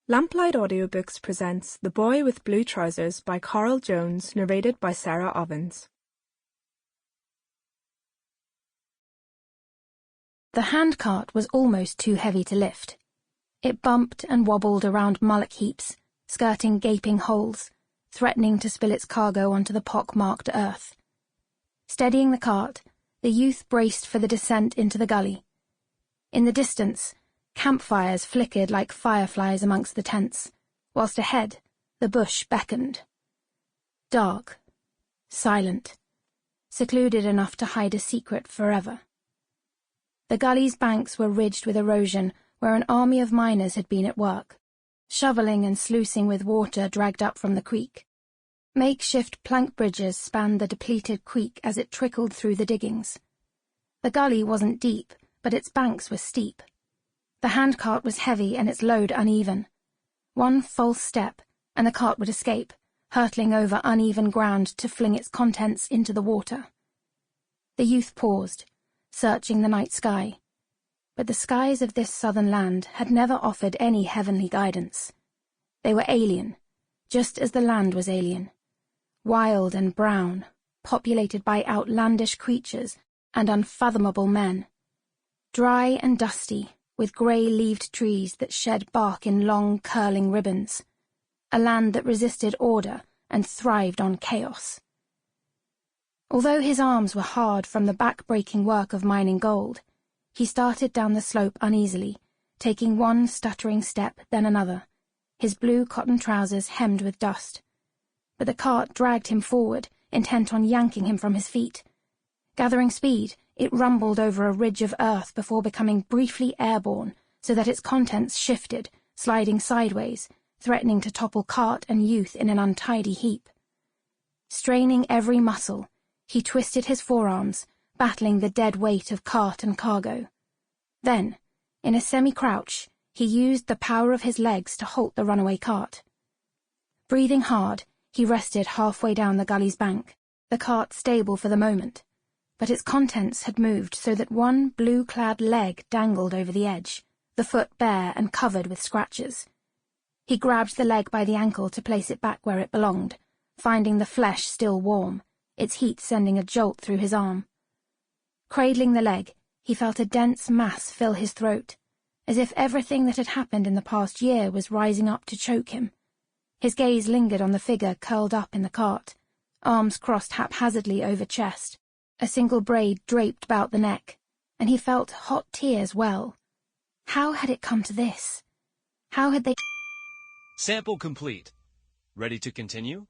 Lamplight Audiobooks presents The Boy with Blue Trousers by Carl Jones, narrated by Sarah Ovens. The handcart was almost too heavy to lift. It bumped and wobbled around mullock heaps, skirting gaping holes, threatening to spill its cargo onto the pock-marked earth. Steadying the cart, the youth braced for the descent into the gully. In the distance, campfires flickered like fireflies amongst the tents, whilst ahead the bush beckoned. Dark, silent, secluded enough to hide a secret forever. The gully's banks were ridged with erosion where an army of miners had been at work, shoveling and sluicing with water dragged up from the creek. Makeshift plank bridges spanned the depleted creek as it trickled through the diggings. The gully wasn't deep, but its banks were steep. The handcart was heavy and its load uneven. One false step, and the cart would escape, hurtling over uneven ground to fling its contents into the water. The youth paused, searching the night sky. But the skies of this southern land had never offered any heavenly guidance. They were alien, just as the land was alien. Wild and brown, populated by outlandish creatures and unfathomable men. Dry and dusty, with grey-leaved trees that shed bark in long, curling ribbons. A land that resisted order and thrived on chaos. Although his arms were hard from the back-breaking work of mining gold, he started down the slope uneasily, taking one stuttering step, then another, his blue cotton trousers hemmed with dust. But the cart dragged him forward, intent on yanking him from his feet. Gathering speed, it rumbled over a ridge of earth before becoming briefly airborne, so that its contents shifted, sliding sideways, threatening to topple cart and youth in an untidy heap. Straining every muscle, he twisted his forearms, battling the dead weight of cart and cargo. Then, in a semi-crouch, he used the power of his legs to halt the runaway cart. Breathing hard, he rested halfway down the gully's bank, the cart stable for the moment. But its contents had moved so that one blue-clad leg dangled over the edge, the foot bare and covered with scratches. He grabbed the leg by the ankle to place it back where it belonged, finding the flesh still warm, its heat sending a jolt through his arm. Cradling the leg, he felt a dense mass fill his throat, as if everything that had happened in the past year was rising up to choke him. His gaze lingered on the figure curled up in the cart, arms crossed haphazardly over chest. A single braid draped about the neck, and he felt hot tears well. How had it come to this? How had they... Sample complete. Ready to continue?